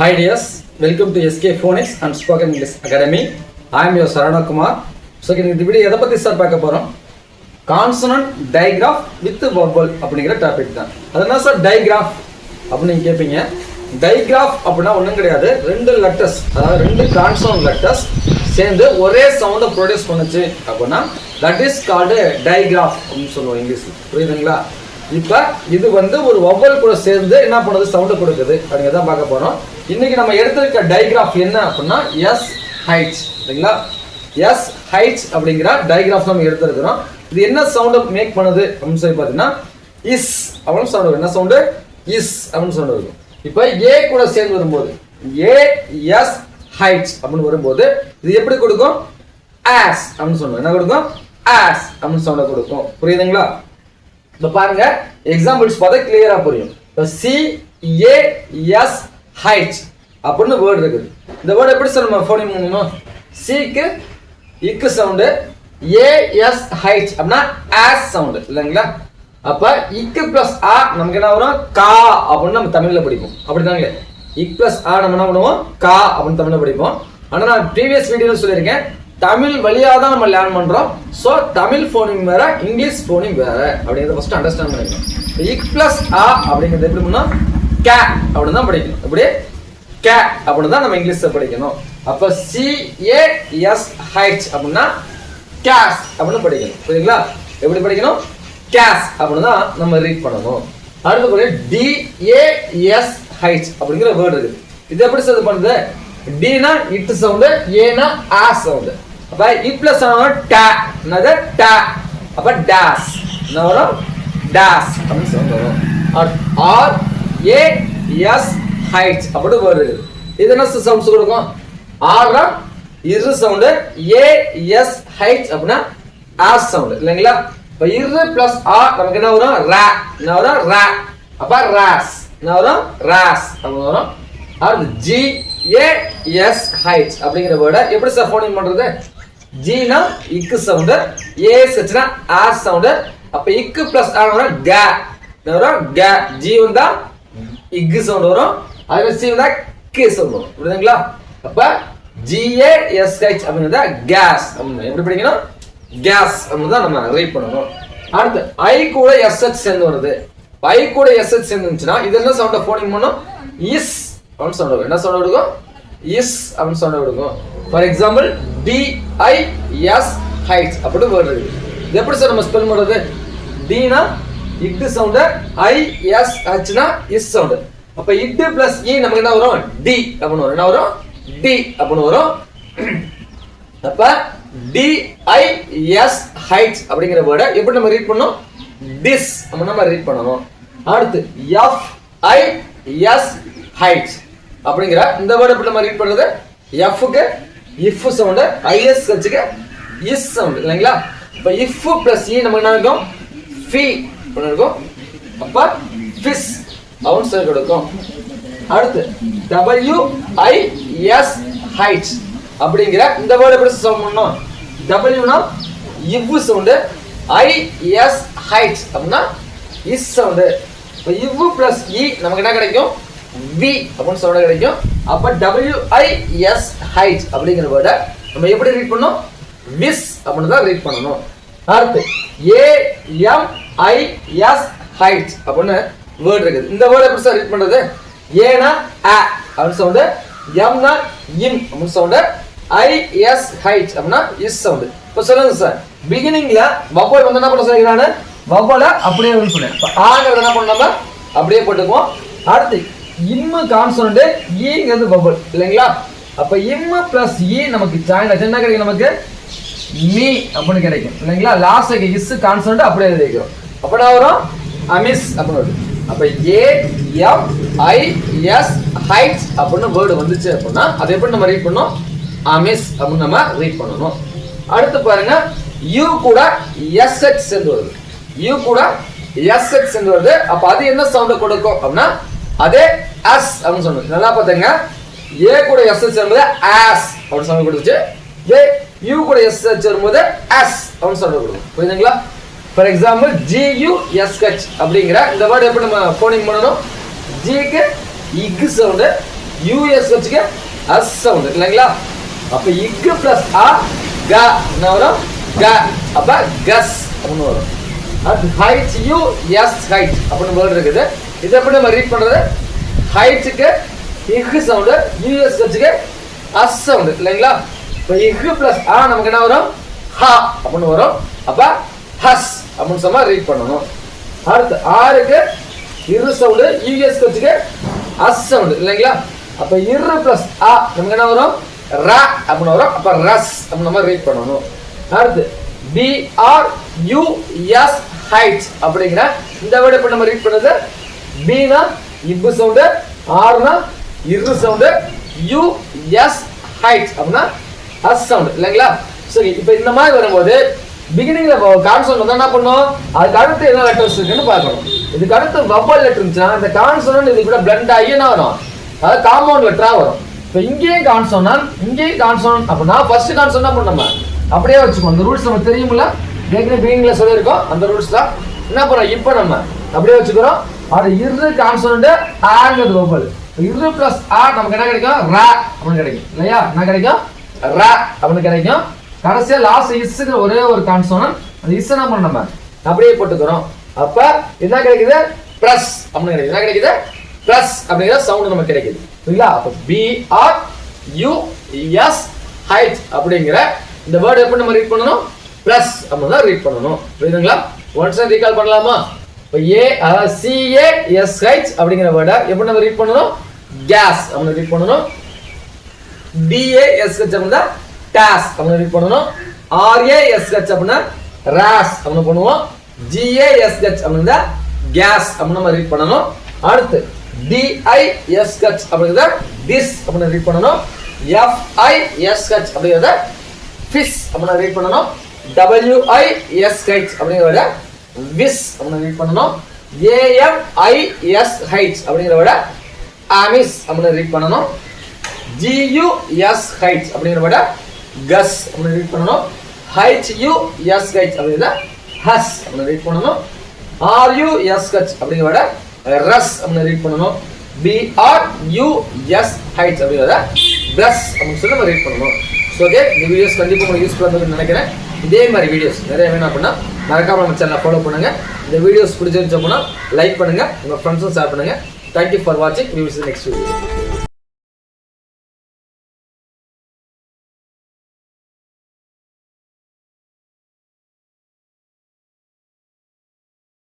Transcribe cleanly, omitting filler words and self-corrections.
Hi dears, welcome to SK Phonics and Spoken English Academy. I am your Sarana Kumar. So இந்த video எதை பத்தி sir பார்க்க போறோம்? Consonant digraph with vowel அப்படிங்கிற topic தான். அது என்ன சார் digraph அப்படின்னு கேட்பீங்க. digraph அப்படின்னா ஒண்ணும் கிடையாது, ரெண்டு லெட்டர்ஸ், அதாவது ரெண்டு கான்சோனன்ட் லெட்டர்ஸ் சேர்ந்து ஒரே சவுண்டை ப்ரொடியூஸ் பண்ணுச்சு அப்படின்னா தட் இஸ் கால்டு digraph அப்படின்னு சொல்லுவோம் இங்கிலீஷ்ல. புரியுதுங்களா? இப்போ இது ஒரு வவ்வல் கூட சேர்ந்து என்ன பண்ணுது, சவுண்டை கொடுக்குது அப்படிங்கிறத பார்க்க போறோம். இன்னைக்கு நம்ம எடுத்திருக்க டைகிராஃப் என்ன அப்படின்னா எஸ் ஹைட், சரிங்களா? எஸ் ஹைட் அப்படிங்கிற டைகிராஃப் நம்ம எடுத்திருக்கிறோம். இது என்ன சவுண்டை மேக் பண்ணுது அப்படின்னு சொல்லி பார்த்தீங்கன்னா இஸ் அப்படின்னு சவுண்ட். என்ன சவுண்டு? இஸ் அப்படின்னு சவுண்ட் இருக்கும். இப்போ ஏ கூட சேர்ந்து வரும்போது ஏ எஸ் ஹைட் அப்படின்னு வரும்போது இது எப்படி கொடுக்கும்? ஆஸ் அப்படின்னு சொல்லுவோம். என்ன கொடுக்கும்? ஆஸ் அப்படின்னு சவுண்டை கொடுக்கும். புரியுதுங்களா? இப்போ பாருங்க, எக்ஸாம்பிள்ஸ் பார்த்தா கிளியரா புரியும். இப்போ சி ஏ எஸ் ஹைட் அப்படின்னு வேர்டு இருக்குது. இந்த வேர்டு எப்படி சார் நம்ம ஃபோனிங் பண்ணணும்? சிக்கு இக்கு சவுண்டு, ஏ எஸ் ஹைட் அப்படின்னா ஆஸ் சவுண்டு இல்லைங்களா? அப்ப இக்கு பிளஸ் ஆ நமக்கு என்ன வரும்? கா அப்படின்னு நம்ம தமிழ்ல படிப்போம். அப்படிதாங்களே, இக் பிளஸ் ஆ நம்ம என்ன பண்ணுவோம்? கா அப்படின்னு தமிழ்ல படிப்போம். ஆனா நான் ப்ரீவியஸ் வீடியோல சொல்லியிருக்கேன், தமிழ் வழியா தான் நம்ம லேர்ன் பண்றோம். ஸோ தமிழ் ஃபோனிங் வேற, இங்கிலீஷ் ஃபோனிங் வேற அப்படிங்கிறத ஃபர்ஸ்ட் அண்டர்ஸ்டாண்ட் பண்ணிக்கணும். இக் பிளஸ் ஆ அப்படிங்கிறது எப்படி பண்ணா கே அப்படின்னு தான் படிக்கணும். அப்படியே கே அப்படின்னு தான் நம்ம இங்கிலீஷ்ல படிக்கணும். அப்ப சி ஏ எஸ் ஹைட் அப்படின்னா கேஸ் அப்படின்னு படிக்கணும். புரியுங்களா? எப்படி படிக்கணும்? கேஸ் அப்படின்னு தான் நம்ம ரீட் பண்ணணும். அடுத்தபடி டி ஏ எஸ் ஹைட் அப்படிங்கிற வேர்டு இருக்கு. இது எப்படி சார் பண்ணுது? டினா இட் சவுண்டு, ஏனா ஆ சவுண்டு. அப்ப இ பிளஸ் டா, என்னது? டா. அப்ப டாஸ் என்ன வரும்? டாஸ் அப்படின்னு சவுண்ட் வரும். ஆர் ஏ எஸ் ஹைட் அப்படி வருது. இது என்ன சவுண்ட்ஸ் கொடுக்கும்? ஆர் இரு சவுண்டு, ஏ எஸ் ஹைட் அப்படின்னா ஆஸ் சவுண்ட் இல்லைங்களா? இப்ப இரு பிளஸ் ஆ நமக்கு என்ன வரும்? ரா. என்ன வரும்? ரா. அப்ப ராஸ் என்ன வரும்? ராஸ் அப்படின்னு வரும். அடுத்து ஜி ஏ எஸ் ஹைட் அப்படிங்கிற வேர்டை எப்படி சார் ஃபோனிங் பண்றது? ஜினா இக்கு சவுண்டு, ஏ சச்சுனா ஆஸ் சவுண்டு. அப்ப இக்கு பிளஸ் ஆ வரும் கா. என்ன வரும்? கா. ஜி வந்தா இக்கு சவுண்ட் வரும், அதுல சி வந்தா கே சவுண்ட் வரும். புரியுதுங்களா? அப்ப GASH அப்படிங்கறத கேஸ் அப்படின்னு எப்படி படிக்கணும்? கேஸ் அப்படின்னு தான் நம்ம ரைட் பண்ணணும். அடுத்து ஐ கூட SH சேர்ந்து வருது. ஐ கூட SH சேர்ந்து இருந்துச்சுன்னா இது என்ன சவுண்டை ஃபோனிங் பண்ணும்? இஸ் அப்படின்னு சவுண்ட் வரும். என்ன சவுண்ட் கொடுக்கும்? இஸ் அப்படின்னு சவுண்ட் கொடுக்கும். ஃபார் எக்ஸாம்பிள் DIS ஹைட் அப்படி வேர்டு இருக்கு. இது எப்படி சார் நம்ம ஸ்பெல் பண்றது? Tina it sound, ISHனா is sound. அப்ப இட் பிளஸ் இ நமக்கு என்ன வரும்? டி அப்படின்னு வரும். என்ன வரும்? டி அப்படின்னு வரும். அப்ப DIS ஹைட் அப்படிங்கிற வேர்டை எப்படி நம்ம ரீட் பண்ணணும்? டிஸ் அப்படின்னு நம்ம ரீட் பண்ணணும். அடுத்து FIS ஹைட் அப்படிங்கிற இந்த வேர்டை எப்படி நம்ம ரீட் பண்றது? எஃப்க்கு இஃப் சவுண்டு, ஐஎஸ் கட்சிக்கு இஸ் சவுண்டு இல்லைங்களா? இப்ப இஃப் பிளஸ் இ நமக்கு என்ன இருக்கும்? ஃபி அப்படின்னு இருக்கும். அப்ப ஃபிஸ் அப்படின்னு சொல்லி கொடுக்கும். அடுத்து WIS ஹைட் அப்படிங்கிற இந்த வேர்டை எப்படி சவுண்ட் பண்ணணும்? டபிள்யூனா இவ் சவுண்டு, IS ஹைட் அப்படின்னா இஸ் சவுண்டு. இப்போ இவ் பிளஸ் இ நமக்கு என்ன கிடைக்கும்? வி அப்படின்னு சவுண்ட் கிடைக்கும். அப்ப WIS ஹைட் அப்படிங்கிற வேர்டை நம்ம எப்படி ரீட் பண்ணணும்? விஸ் அப்படின்னு தான் ரீட் பண்ணணும். அடுத்து AMIS ஹைட் அப்படின்னு வேர்ட் இருக்குது. இந்த வேர்டை எப்படி சார் ரீட் பண்றது? ஏனா ஆ அப்படின்னு சவுண்டு, எம்னா இம் அப்படின்னு சவுண்டு, IS ஹைட் அப்படின்னா இஸ் சவுண்டு. இப்போ சொல்லுங்க சார், பிகினிங்ல வவ்வல் என்ன பண்ண சொல்லிக்கிறானு? வவ்வலை அப்படியே சொன்னேன். இப்போ ஆங்கிறது என்ன பண்ண நம்ம அப்படியே போட்டுக்குவோம். அடுத்து இம்மு கான்சோனன்ட், ஈங்கிறது வவ்வல் இல்லைங்களா? அப்ப இம்மு பிளஸ் இ நமக்கு ஜாயின் ஆச்சு, என்ன கிடைக்கும் நமக்கு? மீ அப்படின்னு கிடைக்கும் இல்லைங்களா? லாஸ்ட் இஸ் கான்சோனன்ட் அப்படியே எழுதிக்கிறோம். அப்ப என்ன வரும்? அமிஸ் அப்படின்னு வருது. அப்ப AMIS ஹைட் அப்படின்னு வேர்டு வந்துச்சு அப்படின்னா அதை எப்படி நம்ம ரீட் பண்ணணும்? அமிஸ் அப்படின்னு நம்ம ரீட் பண்ணணும். அடுத்து பாருங்க, யூ கூட SH சேர்ந்து வருது. யூ கூட SH சேர்ந்து வருது. அப்ப அது என்ன சவுண்ட் கொடுக்கும் அப்படின்னா அதே அஸ் அப்படின்னு சொன்னது. நல்லா பாத்துங்க, ஏ கூட SH சேரும்போது ஆஸ் அப்படின்னு சவுண்ட் கொடுத்துச்சு. யூ கூட SH சேரும்போது அஸ் அப்படின்னு சவுண்ட் கொடுக்கும். புரியுதுங்களா? ஃபார் எக்ஸாம்பிள் GUSH அப்படிங்கிற இந்த வேர்டு எப்படி நம்ம ஃபோனிங் பண்ணணும்? ஜிக்கு இக் சவுண்டு, யூஎஸ் வச்சுக்க அஸ் சவுண்ட் இல்லைங்களா? அப்ப இக்கு பிளஸ் ஆ க என்ன வரும்? க. அப்ப கஸ் அப்படின்னு வரும். அது ஹைட் யூ எஸ் ஹைட் அப்படின்னு வேர்டு இருக்குது. இதை எப்படி நம்ம ரீட் பண்றது? ஹைட்டுக்கு இக்கு சவுண்டு, யூஎஸ் வச்சுக்க அஸ் சவுண்டு இல்லைங்களா? இப்போ இக்கு பிளஸ் ஆ நமக்கு என்ன வரும்? ஹா அப்படின்னு வரும். அப்ப ஹஸ் அப்படின்னு சொன்னா ரீட் பண்ணணும். அடுத்து ஆருக்கு இரு சவுண்டு, யூஎஸ் வச்சுக்க அஸ் சவுண்டு இல்லைங்களா? அப்ப இரு பிளஸ் ஆ நமக்கு என்ன வரும்? ர அப்படின்னு வரும். அப்ப ரஸ் அப்படின்னு நம்ம ரீட் பண்ணணும். அடுத்து B R U S H அப்படிங்கிற இந்த வேர்டு இப்ப நம்ம ரீட் பண்ணது. பீனா இப்பு சவுண்டு, ஆர்னா இரு சவுண்டு, யூ எஸ் ஹைட் அப்படின்னா அஸ் சவுண்டு இல்லைங்களா? சரி, இப்போ இந்த மாதிரி வரும்போது பிகினிங்ல கான்சோனன்ட் வந்தா என்ன பண்ணும்? அதுக்கு அடுத்து என்ன லெட்டர்ஸ் இருக்குன்னு பார்க்கணும். இதுக்கு அடுத்து வவ்வல் லெட்டர் இருந்துச்சுன்னா இந்த கான்சோனன்ட் இது கூட பிளண்ட் ஆகி என்ன வரும்? அது காம்பவுண்ட் லெட்டரா வரும். இப்போ இங்கேயும் கான்சோனன்ட் இங்கேயும் கான்சோனன்ட் அப்படின்னா ஃபர்ஸ்ட் கான்சோனன்ட் என்ன பண்ணணும்? நம்ம அப்படியே வச்சுக்கணும். அந்த ரூல்ஸ் நம்ம தெரியுமில்ல, ஏற்கனவே பிகினிங்ல சொல்லியிருக்கோம். அந்த ரூல்ஸ் தான் என்ன பண்ணுறோம்? இப்போ நம்ம அப்படியே வச்சுக்கிறோம். அது இரு கான்சோனன்ட் ஆங்கிறது வவ்வல். இரு பிளஸ் ஆ நமக்கு என்ன கிடைக்கும்? ரா அப்படின்னு கிடைக்கும் இல்லையா? என்ன கிடைக்கும்? ரா அப்படின்னு கிடைக்கும். கடைசியா லாஸ்ட் இஸ்க்கு ஒரே ஒரு கான்சோனன்ட், அந்த இஸ் என்ன பண்ண நம்ம அப்படியே போட்டுக்கிறோம். அப்ப என்ன கிடைக்குது? பிளஸ் அப்படின்னு கிடைக்குது. என்ன கிடைக்குது? பிளஸ் அப்படிங்கிற சவுண்ட் நமக்கு கிடைக்குது சரிங்களா? அப்ப B R U S H அப்படிங்கிற இந்த வேர்டு எப்படி நம்ம ரீட் பண்ணணும்? பிளஸ் அப்படின்னு தான் ரீட் பண்ணணும். புரியுதுங்களா? ஒன்ஸ் ரீகால் பண்ணலாமா? இப்போ ஏ சிஏ எஸ் ஹைட் அப்படிங்கிற வேர்டை எப்படி நம்ம ரீட் பண்ணணும்? கேஸ் அப்படின்னு ரீட் பண்ணணும். டிஏஎஸ் ஹெச் அப்படின்னா டாஸ் அப்படின்னு ரீட் பண்ணணும். ஆர்ஏஎஸ் ஹெச் அப்படின்னா ராஸ் அப்படின்னு பண்ணுவோம். ஜிஏஎஸ்ஹெச் அப்படின்னா கேஸ் அப்படின்னு நம்ம ரீட் பண்ணணும். அடுத்து டிஐஎஸ்ஹெச் அப்படிங்கிறத திஸ் அப்படின்னு ரீட் பண்ணணும். எஃப்ஐஎஸ்ஹெச் அப்படிங்கிறத ஃபிஷ் அப்படின்னு ரீட் பண்ணணும். டபிள்யூஐஎஸ்ஹெச் அப்படிங்கிறத விஸ் அப்படின்னு ரீட் பண்ணணும். ஏஎம்ஐஎஸ்ஹெச் அப்படிங்கிறத அமிஸ் அப்படின்னு ரீட் பண்ணணும். GUSH அப்படிங்கிற வேர்டை கஸ் அப்படின்னு ரீட் பண்ணணும். HUSH அப்படிங்கிறத ஹஸ் அப்படின்னு ரீட் பண்ணணும். RUSH அப்படிங்கிற வேர்டை ரஸ் அப்படின்னு ரீட் பண்ணணும். BRUSH அப்படிங்கிறத பிரஸ் அப்படின்னு சொல்லி நம்ம ரீட் பண்ணணும். ஸோ ஓகே, இந்த வீடியோஸ் கண்டிப்பாக உங்களுக்கு யூஸ்ஃபுல்லாக இருந்ததுன்னு நினைக்கிறேன். இதே மாதிரி வீடியோஸ் நிறைய வேணும் அப்படின்னா மறக்காம நம்ம சேனலை ஃபாலோ பண்ணுங்க. இந்த வீடியோஸ் பிடிச்சிருந்துச்சு அப்படின்னா லைக் பண்ணுங்க, உங்க ஃப்ரெண்ட்ஸும் ஷேர் பண்ணுங்க. தேங்க்யூ ஃபார் வாட்சிங். We will see you next video.